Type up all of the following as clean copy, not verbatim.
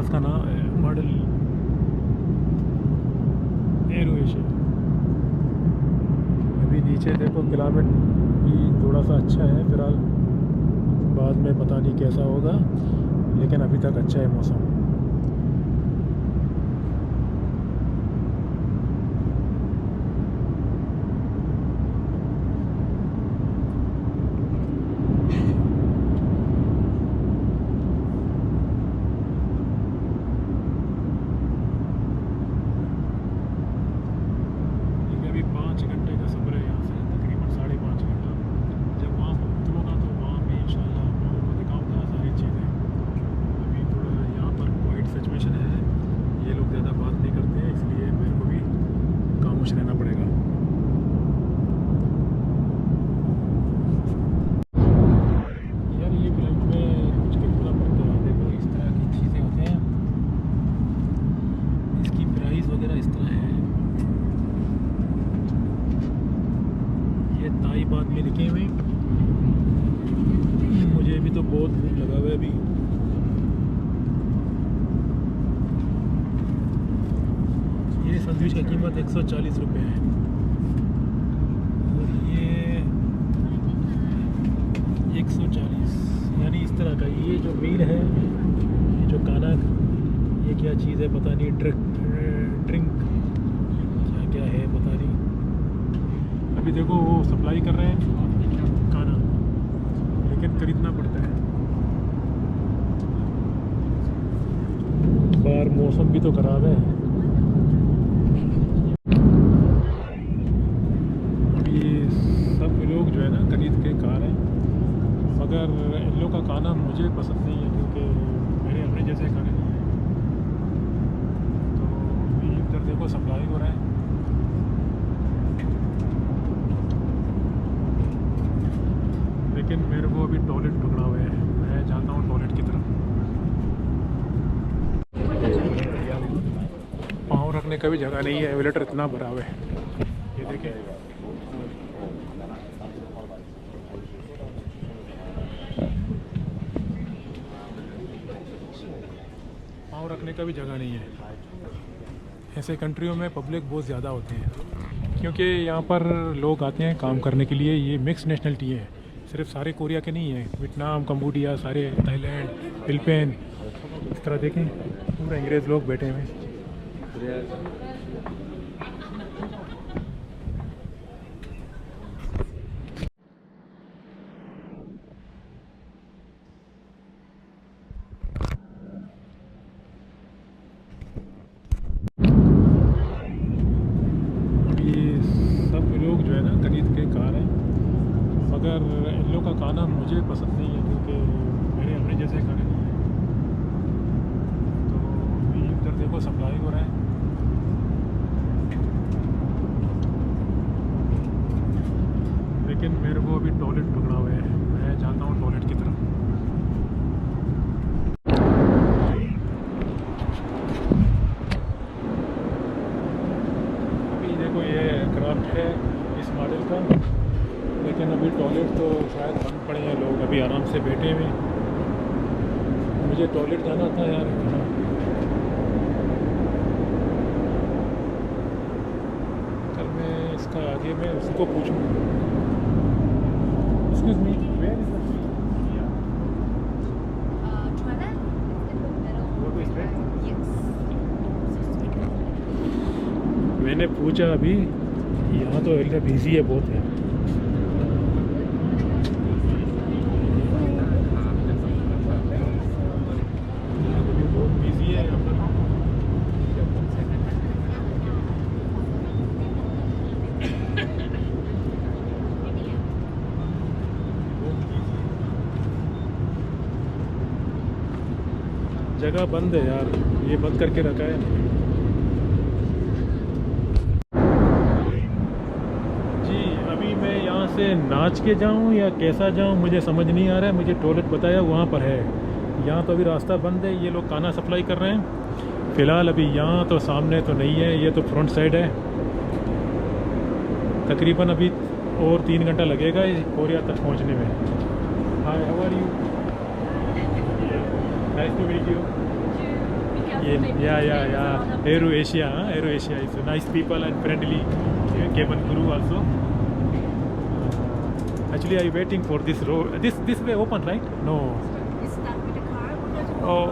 जहाज़ का नाम मॉडल एरो एशिया। अभी नीचे देखो क्लाइमेट भी थोड़ा सा अच्छा है फ़िलहाल, बाद में पता नहीं कैसा होगा, लेकिन अभी तक अच्छा है मौसम। अभी 5 घंटे का सफ़र है यहाँ से, तकरीबन 5.5 घंटा। जब वहाँ उतरूँगा तो वहाँ भी इंशाल्लाह आप लोगों को दिखाऊँगा सारी चीज़ें। अभी थोड़ा यहाँ पर कोविड सिचुएशन है, ये लोग ज़्यादा बात नहीं करते हैं, इसलिए मेरे को भी खामोश रहना पड़ेगा। यार ये फ्लाइट में कुछ देखना पड़ता है, देखो इस तरह की चीज़ें होते हैं, इसकी प्राइस वगैरह इस तरह है। ये ताई बात में लिखे हुए, मुझे भी तो बहुत भूख लगा हुआ है अभी। ये सैंडविच की कीमत 140 रुपये है, और ये 140, यानी इस तरह का। ये जो मील है, ये जो खाना, ये क्या चीज़ है पता नहीं, ड्रिंक क्या क्या है पता नहीं। अभी देखो वो सप्लाई कर रहे हैं खाना, लेकिन खरीदना पड़ता है। बाहर मौसम भी तो ख़राब है। अभी सब लोग जो है ना खरीद के खा रहे हैं, मगर इन लोग का खाना मुझे पसंद नहीं है, क्योंकि मेरे अपने जैसे खाने नहीं है। तो अभी इधर देखो सप्लाई हो रहा है। लेकिन मेरे को अभी टॉयलेट पकड़ा हुआ है, मैं जाता हूँ टॉयलेट की तरफ। पाँव रखने का भी जगह नहीं है, एवेलेटर इतना भरा हुआ है, ये देखें। पाँव रखने का भी जगह नहीं है। ऐसे कंट्रियों में पब्लिक बहुत ज़्यादा होते हैं, क्योंकि यहाँ पर लोग आते हैं काम करने के लिए। ये मिक्स नेशनलिटी है, सिर्फ सारे कोरिया के नहीं है, वियतनाम, कंबोडिया, सारे थाईलैंड, फिलिपीन, इस तरह देखें पूरा अंग्रेज़ लोग बैठे हुए हैं। सब लोग जो है ना खरीद के खा रहे हैं, मगर इन लोग का खाना मुझे पसंद नहीं है, क्योंकि मेरे अपने जैसे खाने नहीं है। तो अभी इधर देखो सप्लाई हो रहा है। लेकिन मेरे को अभी टॉयलेट पकड़ा हुआ है, मैं जाता हूँ टॉयलेट की तरफ। अभी देखो ये एयरक्राफ्ट है इस मॉडल का, लेकिन अभी टॉयलेट तो शायद बंद पड़े हैं, लोग अभी आराम से बैठे हुए। मुझे टॉयलेट जाना था यार। कल मैं इसका आगे मैं उसको पूछूँ। Excuse me, where is the Toilet in the middle. Yes. मैंने पूछा अभी, यहाँ तो एरिया बिजी है बहुत है। बहुत बिजी है यहाँ पर। जगह बंद है यार, ये बंद करके रखा है। जी अभी मैं यहाँ से नाच के जाऊँ या कैसा जाऊँ मुझे समझ नहीं आ रहा है। मुझे टॉयलेट बताया वहाँ पर है, यहाँ तो अभी रास्ता बंद है। ये लोग खाना सप्लाई कर रहे हैं फ़िलहाल। अभी यहाँ तो सामने तो नहीं है, ये तो फ्रंट साइड है। तकरीबन अभी और 3 घंटा लगेगा कोरिया तक पहुँचने में। Hi, how are you? Nice to meet you. Yeah. Aero Asia, Aero Asia is nice people and friendly. Cabin crew also. Actually, I waiting for this road. This way open, right? No. Is that with the car? We're going to Oh,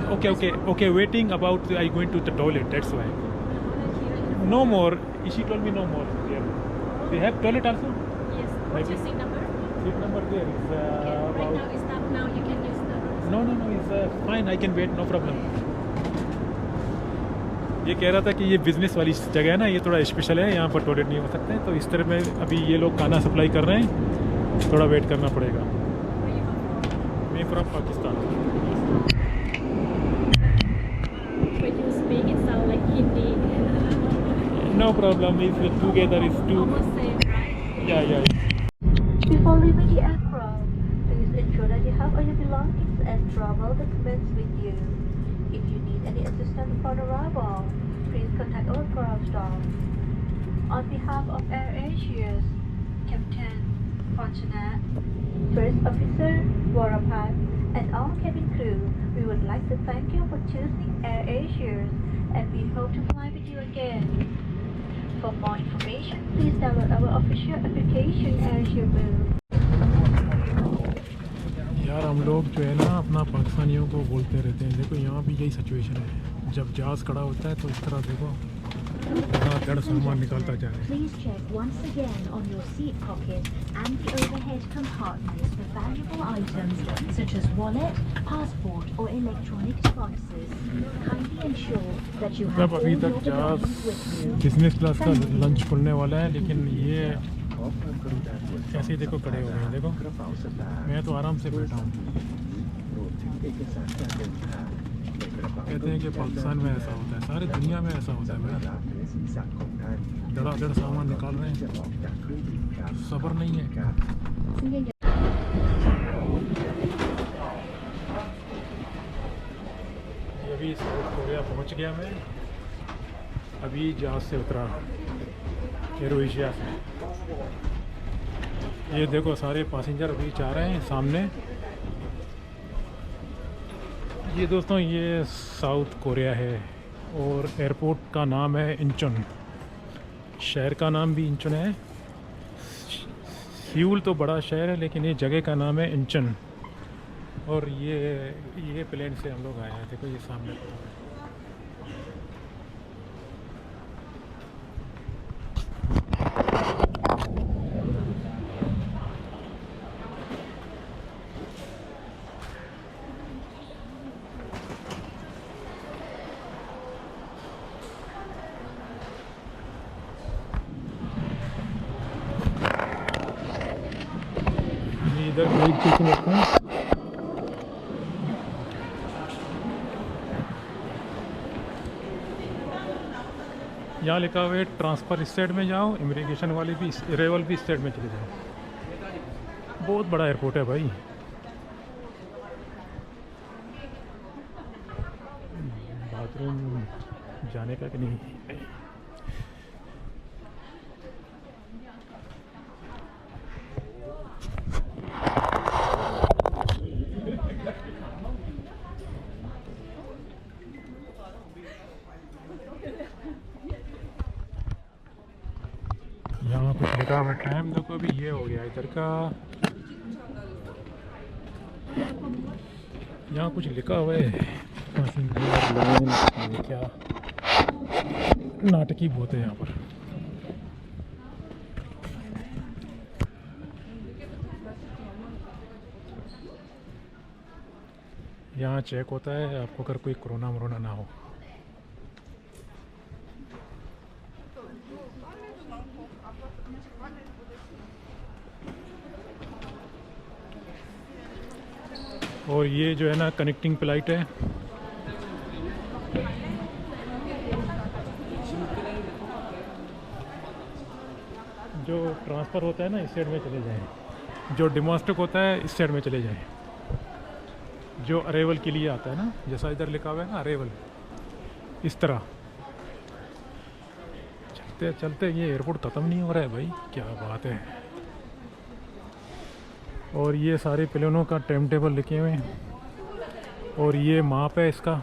walk to the okay. Waiting about I going to the toilet. That's why. No more. She told me no more. Here. They have toilet also. Yes. What's your seat number? Seat number there is Okay. Right about. now it's not now. You can use the. No. It's fine. I can wait. No problem. ये कह रहा था कि ये business वाली जगह है ना, ये थोड़ा स्पेशल है, यहाँ पर टॉयलेट नहीं हो सकते, तो इस तरह में अभी ये लोग खाना सप्लाई कर रहे हैं, थोड़ा वेट करना पड़ेगा। मैं from Pakistan. When you speak, it sounds like Hindi. No problem. It's together. It's two. Almost same, right? Yeah. Before leaving the aircraft, please ensure that you have all your belongings and travel documents with you. If you need any assistance upon arrival, please contact our aircraft staff. On behalf of Air Asia's Captain Fortunat, First Officer Warapat, and all cabin crew, we would like to thank you for choosing Air Asia's, and we hope to fly with you again. For more information, please download our official application Air Asia Blue. यार हम लोग जो है ना अपना पाकिस्तानियों को बोलते रहते हैं, देखो यहाँ भी यही सिचुएशन है, जब जहाज़ खड़ा होता है तो इस तरह देखो धड़ सामान निकालता जा रहा है। Please check once again on your seat pocket and the overhead compartments for valuable items such as wallet, passport or electronic devices. Kindly ensure that you have सब all अभी your तक जहाज़ belongings with you. Business class का lunch खुलने वाला है, लेकिन ये ऐसे ही देखो खड़े हो गए हैं, देखो मैं तो आराम से बैठा हूँ। कहते हैं कि पाकिस्तान में ऐसा होता है, सारी दुनिया में ऐसा होता है भाई, धड़ाधड़ सामान निकाल रहे हैं, सब्र नहीं है। ये अभी साउथ कोरिया पहुँच गया मैं, अभी जहाज़ से उतरा एरो एशिया से। ये देखो सारे पैसेंजर अभी जा रहे हैं सामने। ये दोस्तों ये साउथ कोरिया है और एयरपोर्ट का नाम है इंचोन, शहर का नाम भी इंचोन है। सियूल तो बड़ा शहर है, लेकिन ये जगह का नाम है इंचोन। और ये प्लेन से हम लोग आए हैं, देखो ये सामने इधर ब्रेक चेकिंग होता है। यहाँ लिखा हुआ है ट्रांसफ़र इस साइड में जाओ, इमिग्रेशन वाले भी अराइवल भी इस साइड में चले जाओ। बहुत बड़ा एयरपोर्ट है भाई। बाथरूम जाने का कि नहीं? यहाँ कुछ लिखा हुआ टाइम देखो, अभी ये हो गया इधर का। यहाँ कुछ लिखा हुआ है क्या, नाटकी बहुत है यहाँ पर। यहाँ चेक होता है आपको अगर कोई कोरोना वरोना ना हो। और ये जो है ना कनेक्टिंग फ्लाइट है। जो ट्रांसफ़र होता है ना इस साइड में चले जाएं, जो डोमेस्टिक होता है इस साइड में चले जाएं, जो अराइवल के लिए आता है ना, जैसा इधर लिखा हुआ है ना अराइवल, इस तरह चलते चलते ये एयरपोर्ट ख़त्म नहीं हो रहा है भाई, क्या बात है। और ये सारे प्लेनों का टाइम टेबल लिखे हुए हैं और ये माप है इसका।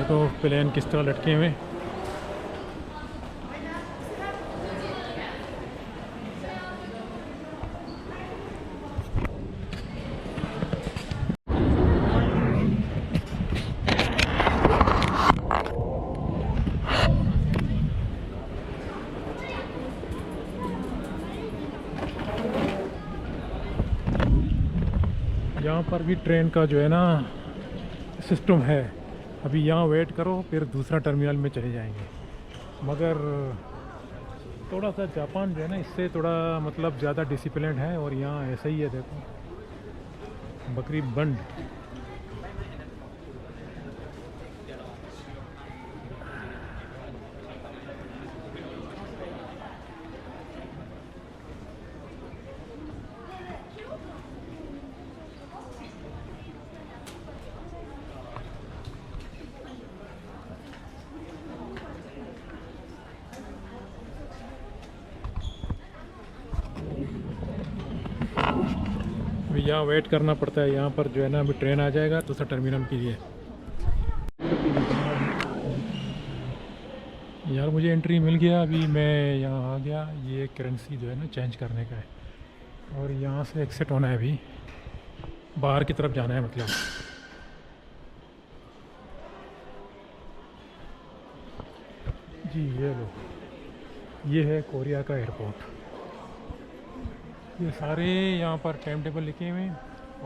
देखो प्लेन किस तरह लटके हुए। यहाँ पर भी ट्रेन का जो है ना सिस्टम है। अभी यहाँ वेट करो फिर दूसरा टर्मिनल में चले जाएंगे। मगर थोड़ा सा जापान जो है ना इससे थोड़ा मतलब ज़्यादा डिसिप्लिन है, और यहाँ ऐसा ही है। देखो बकरी बंड। अभी यहाँ वेट करना पड़ता है। यहाँ पर जो है ना अभी ट्रेन आ जाएगा दूसरा टर्मिनल के लिए। यार मुझे एंट्री मिल गया, अभी मैं यहाँ आ गया। ये करेंसी जो है ना चेंज करने का है, और यहाँ से एग्जिट होना है। अभी बाहर की तरफ जाना है मतलब। जी ये लो, ये है कोरिया का एयरपोर्ट। ये सारे यहाँ पर टाइम टेबल लिखे हुए हैं,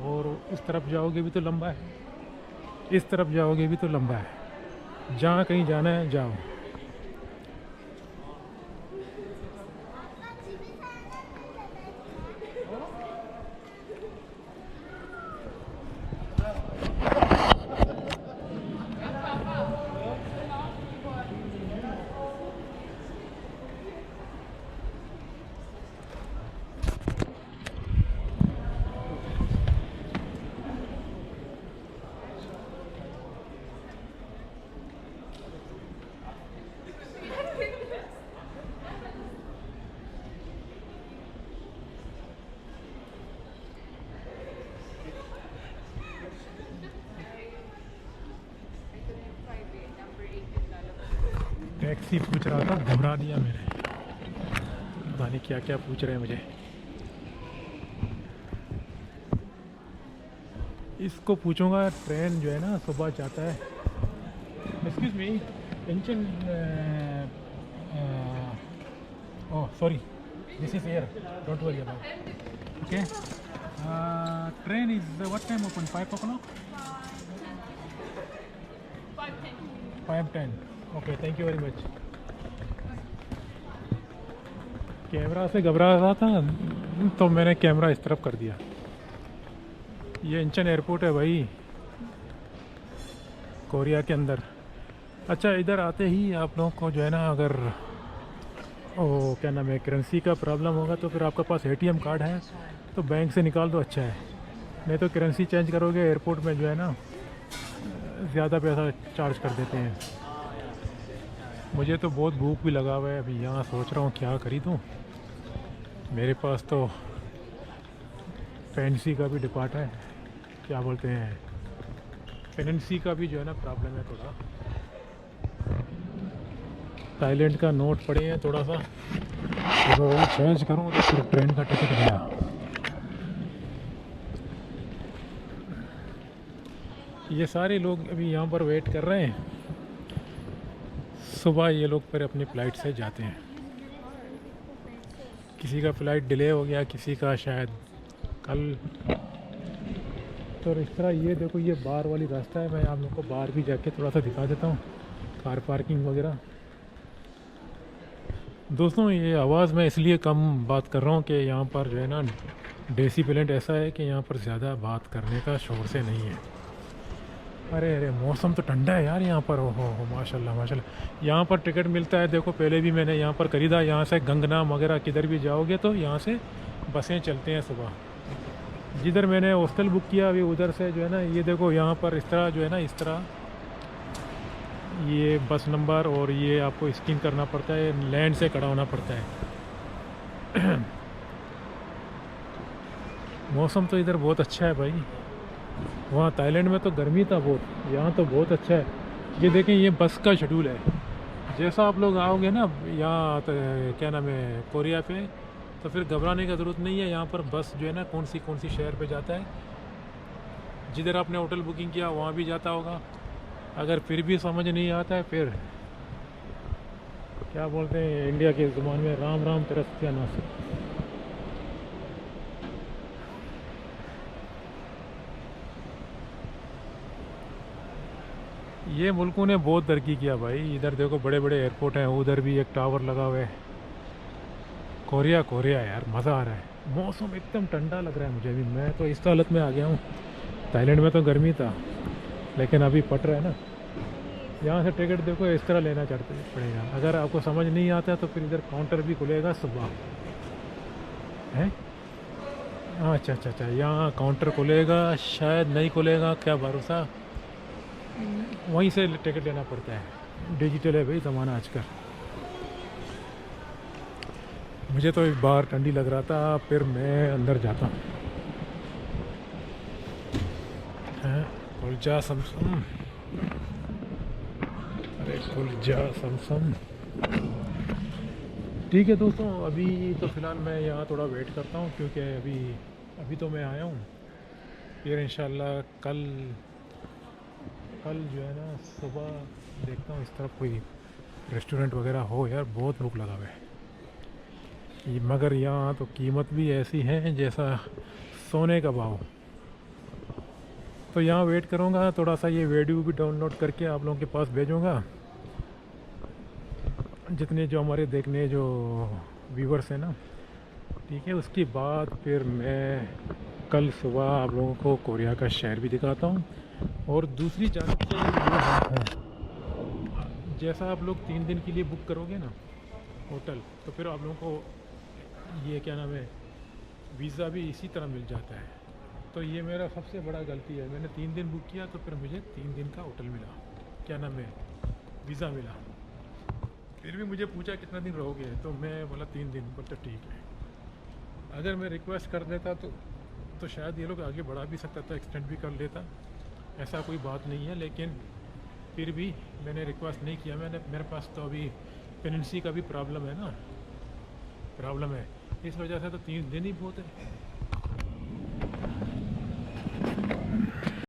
और इस तरफ जाओगे भी तो लंबा है, इस तरफ जाओगे भी तो लंबा है। जहाँ कहीं जाना है जाओ। टैक्सी पूछ रहा था, घबरा दिया मेरे। पता नहीं क्या क्या पूछ रहे हैं मुझे। इसको पूछूंगा। ट्रेन जो है ना सुबह जाता है। Excuse me, engine oh sorry, this is air, don't worry about. Okay, train is what time open? 5 o'clock? 5:10। Okay, thank you very much. Camera से घबरा रहा था तो मैंने कैमरा इस तरफ कर दिया। ये इंचन एयरपोर्ट है भाई, कोरिया के अंदर। अच्छा, इधर आते ही आप लोगों को जो है ना अगर ओ क्या नाम है करेंसी का प्रॉब्लम होगा तो फिर आपके पास एटीएम कार्ड है तो बैंक से निकाल दो, अच्छा है। नहीं तो करेंसी चेंज करोगे एयरपोर्ट में जो है ना ज़्यादा पैसा चार्ज कर देते हैं। मुझे तो बहुत भूख भी लगा हुआ है। अभी यहाँ सोच रहा हूँ क्या खरीदूँ। मेरे पास तो पेंसी का भी डिपार्ट है, क्या बोलते हैं पेनेंसी का भी जो है ना प्रॉब्लम है थोड़ा। थाईलैंड का नोट पड़े हैं थोड़ा सा, तो वो चेंज करूँ तो फिर ट्रेन का टिकट गया। ये सारे लोग अभी यहाँ पर वेट कर रहे हैं। सुबह ये लोग फिर अपनी फ़्लाइट से जाते हैं। किसी का फ़्लाइट डिले हो गया, किसी का शायद कल। तो इस तरह ये देखो, ये बाहर वाली रास्ता है। मैं आप लोगों को बाहर भी जाके थोड़ा सा दिखा देता हूँ, कार पार्किंग वगैरह। दोस्तों, ये आवाज़ मैं इसलिए कम बात कर रहा हूँ कि यहाँ पर जो है ना डेसिबेलेंट ऐसा है कि यहाँ पर ज़्यादा बात करने का शोर से नहीं है। अरे अरे, मौसम तो ठंडा है यार यहाँ पर। हो माशाल्लाह माशाल्लाह। यहाँ पर टिकट मिलता है, देखो पहले भी मैंने यहाँ पर ख़रीदा। यहाँ से गंगनाम वगैरह किधर भी जाओगे तो यहाँ से बसें चलते हैं सुबह। जिधर मैंने हॉस्टल बुक किया अभी उधर से जो है ना, ये देखो यहाँ पर इस तरह जो है ना, इस तरह ये बस नंबर, और ये आपको स्कैन करना पड़ता है, लैंड से खड़ा होना पड़ता है। मौसम तो इधर बहुत अच्छा है भाई। वहाँ थाईलैंड में तो गर्मी था बहुत, यहाँ तो बहुत अच्छा है। ये देखें, ये बस का शेड्यूल है। जैसा आप लोग आओगे ना यहाँ क्या नाम है कोरिया पे, तो फिर घबराने की ज़रूरत नहीं है। यहाँ पर बस जो है ना कौन सी शहर पे जाता है, जिधर आपने होटल बुकिंग किया वहाँ भी जाता होगा। अगर फिर भी समझ नहीं आता है, फिर क्या बोलते हैं इंडिया के ज़ुबान में, राम राम तरसत्या नासिक। ये मुल्कों ने बहुत तरक्की किया भाई। इधर देखो बड़े बड़े एयरपोर्ट हैं, उधर भी एक टावर लगा हुआ है। कोरिया कोरिया यार, मज़ा आ रहा है। मौसम एकदम ठंडा लग रहा है मुझे भी। मैं तो इस हालत में आ गया हूँ। थाईलैंड में तो गर्मी था, लेकिन अभी पट रहा है ना। यहाँ से टिकट देखो इस तरह लेना पड़ेगा। अगर आपको समझ नहीं आता तो फिर इधर काउंटर भी खुलेगा सुबह है। अच्छा अच्छा अच्छा, यहाँ काउंटर खुलेगा, शायद नहीं खुलेगा, क्या भरोसा। वहीं से टिकट लेना पड़ता है। डिजिटल है भाई ज़माना आजकल। मुझे तो एक बार ठंडी लग रहा था, फिर मैं अंदर जाता हूँ। खुल जा समसम, अरे खुल जा समसम। ठीक है दोस्तों, अभी तो फ़िलहाल मैं यहाँ थोड़ा वेट करता हूँ, क्योंकि अभी तो मैं आया हूँ। फिर इंशाल्लाह कल जो है ना सुबह देखता हूँ इस तरफ कोई रेस्टोरेंट वगैरह हो। यार बहुत भूख लगा हुआ है। मगर यहाँ तो कीमत भी ऐसी है जैसा सोने का भाव। तो यहाँ वेट करूँगा थोड़ा सा। ये वीडियो भी डाउनलोड करके आप लोगों के पास भेजूँगा, जितने जो हमारे देखने जो व्यूवर्स हैं ना। ठीक है, उसके बाद फिर मैं कल सुबह आप लोगों को कोरिया का शहर भी दिखाता हूँ। और दूसरी जानब से ये बात है, जैसा आप लोग 3 दिन के लिए बुक करोगे ना होटल, तो फिर आप लोगों को ये क्या नाम है वीज़ा भी इसी तरह मिल जाता है। तो ये मेरा सबसे बड़ा गलती है। मैंने 3 दिन बुक किया तो फिर मुझे 3 दिन का होटल मिला, क्या नाम है वीज़ा मिला। फिर भी मुझे पूछा कितना दिन रहोगे, तो मैं बोला 3 दिन। बोलते ठीक है। अगर मैं रिक्वेस्ट कर देता तो शायद ये लोग आगे बढ़ा भी सकता था, एक्सटेंड भी कर लेता। ऐसा कोई बात नहीं है, लेकिन फिर भी मैंने रिक्वेस्ट नहीं किया। मेरे पास तो अभी प्रेगनेंसी का भी प्रॉब्लम है ना, इस वजह से तो 3 दिन ही बहुत है।